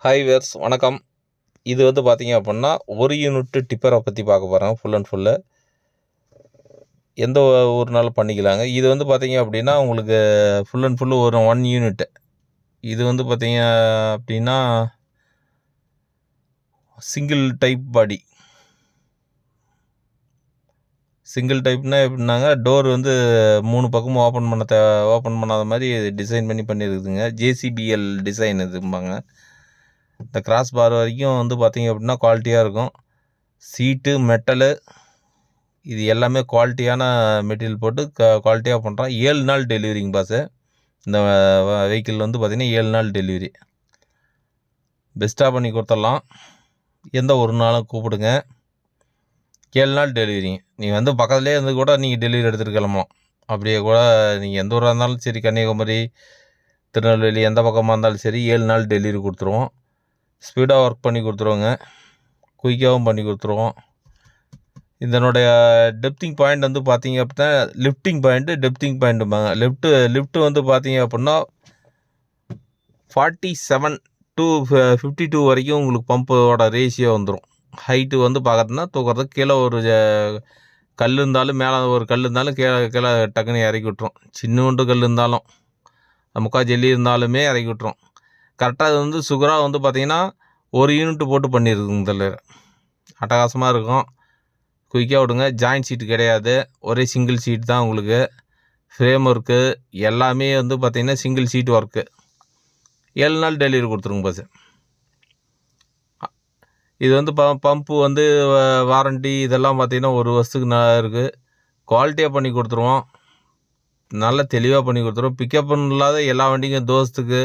Hi verse வணக்கம். இது பார்த்தீங்க அப்படின்னா, ஒரு யூனிட் டிப்பரை பற்றி பார்க்க போகிறோம். ஃபுல் அண்ட் ஃபுல்லு எந்த ஊர்னாலும் பண்ணிக்கலாங்க. இது பார்த்தீங்க அப்படின்னா, உங்களுக்கு ஃபுல் அண்ட் ஃபுல்லு ஒரு 1 யூனிட். இது பார்த்தீங்க அப்படின்னா, சிங்கிள் டைப் பாடி. சிங்கிள் டைப்னா எப்படின்னாங்க, டோர் 3 பக்கமும் ஓப்பன் பண்ணாத மாதிரி டிசைன் பண்ணியிருக்குதுங்க. ஜேசிபிஎல் டிசைன் இதும்பாங்க. இந்த கிராஸ் பார் வரைக்கும் பார்த்தீங்க அப்படின்னா குவாலிட்டியாக இருக்கும். சீட்டு, மெட்டலு இது எல்லாமே குவாலிட்டியான மெட்டீரியல் போட்டு குவாலிட்டியாக பண்ணுறோம். 7 நாள் டெலிவரிங்க பாஸு. இந்த வெஹிக்கிள் பார்த்தீங்கன்னா 7 நாள் டெலிவரி. பெஸ்ட்டாக பண்ணி கொடுத்துடலாம். எந்த ஒரு நாளும் கூப்பிடுங்க. 7 நாள் டெலிவரிங்க. நீங்கள் பக்கத்துலேயே கூட நீங்கள் டெலிவரி எடுத்துகிட்டு கிளம்பலாம். அப்படியே கூட நீங்கள் எந்த ஊராக இருந்தாலும் சரி, கன்னியாகுமரி, திருநெல்வேலி எந்த பக்கமாக இருந்தாலும் சரி 7 நாள் டெலிவரி கொடுத்துருவோம். ஸ்பீடாக ஒர்க் பண்ணி கொடுத்துருவோங்க. குயிக்காகவும் பண்ணி கொடுத்துருவோம். இதனுடைய டெப்த்திங் பாயிண்ட் பார்த்தீங்க அப்படின்னா, லிஃப்டிங் பாயிண்ட்டு, டெப்த்திங் பாயிண்ட்டும்பாங்க. லிஃப்ட்டு பார்த்தீங்க அப்படின்னா 47 to 52 வரைக்கும் உங்களுக்கு பம்போட ரேஷியோ வந்துடும். ஹைட்டு பார்க்குறதுனா தூக்கிறதுக்கு கீழே ஒரு கல் இருந்தாலும், மேலே ஒரு கல் இருந்தாலும் கீழே டக்குன்னு இறக்கி விட்டுரும். சின்னோண்டு கல் இருந்தாலும், முக்கால் ஜல்லி இருந்தாலுமே இறக்கி விட்டுரும். கரெக்டாக இது சுகராக பார்த்தீங்கன்னா ஒரு யூனிட் போட்டு பண்ணியிருக்குங்க. இதில் அட்டகாசமாக இருக்கும். குயிக்காக விடுங்க. ஜாயின்ட் சீட்டு கிடையாது, ஒரே சிங்கிள் சீட் தான் உங்களுக்கு. ஃப்ரேம் ஒர்க்கு எல்லாமே பார்த்தீங்கன்னா சிங்கிள் சீட் ஒர்க்கு. 7 நாள் டெலிவரி கொடுத்துருங்க பஸ். இது பம்பு வாரண்டி இதெல்லாம் பார்த்தீங்கன்னா 1 வருஷத்துக்கு இருக்குது. குவாலிட்டியாக பண்ணி கொடுத்துருவோம். நல்லா தெளிவாக பண்ணி கொடுத்துருவோம். பிக்கப்புன்னு இல்லாத எல்லா வண்டிக்கும் தோஸ்துக்கு,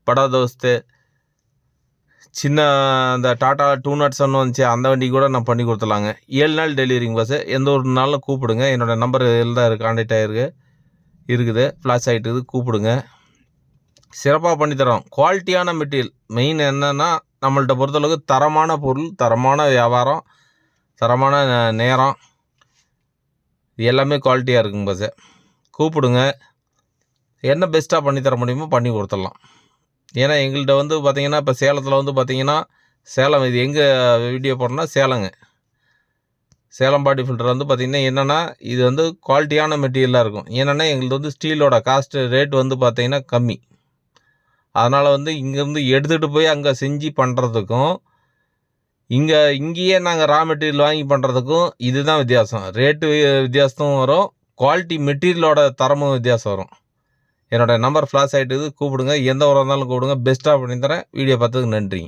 படா தோஸ்து, சின்ன அந்த டாட்டா 207 வந்துச்சு, அந்த வண்டி கூட நான் பண்ணி கொடுத்துலாங்க. 7 நாள் டெலிவரிங்க பஸ்ஸு. எந்த ஒரு நாளில் கூப்பிடுங்க. என்னோடய நம்பர் இதில் தான் கான்டாக்ட் இருக்குது, ஃப்ளாஷ் ஆகிட்டுது. கூப்பிடுங்க. சிறப்பாக பண்ணித்தரோம். குவாலிட்டியான மெட்டீரியல். மெயின் என்னென்னா, நம்மள்ட்ட பொறுத்தளவுக்கு தரமான பொருள், தரமான வியாபாரம், தரமான நேரம், எல்லாமே குவாலிட்டியாக இருக்குங்க பஸ்ஸு. கூப்பிடுங்க. என்ன பெஸ்ட்டாக பண்ணித்தர முடியுமோ பண்ணி கொடுத்துடலாம். ஏன்னா எங்கள்கிட்ட பார்த்தீங்கன்னா, இப்போ சேலத்தில் பார்த்தீங்கன்னா, சேலம் இது எங்கே வீடியோ போடுறோன்னா சேலங்க. சேலம் பாடி ஃபில்டர் பார்த்தீங்கன்னா என்னென்னா, இது குவாலிட்டியான மெட்டீரியலாக இருக்கும். ஏன்னா எங்களுக்கு ஸ்டீலோட காஸ்ட்டு ரேட் பார்த்தீங்கன்னா கம்மி. அதனால் இங்கேருந்து எடுத்துகிட்டு போய் அங்கே செஞ்சு பண்ணுறதுக்கும், இங்கேயே நாங்கள் ரா மெட்டீரியல் வாங்கி பண்ணுறதுக்கும் இதுதான் வித்தியாசம். ரேட்டு வித்தியாசமும் வரும், குவாலிட்டி மெட்டீரியலோட தரமும் வித்தியாசம் வரும். என்னோடய நம்பர் ஃப்ளாஷ் ஆகிட்டுது. கூப்பிடுங்க. எந்த ஊராக இருந்தாலும் கூப்பிடுங்க. பெஸ்ட்டாக பண்ணி தரேன். வீடியோ பார்த்ததுக்கு நன்றி.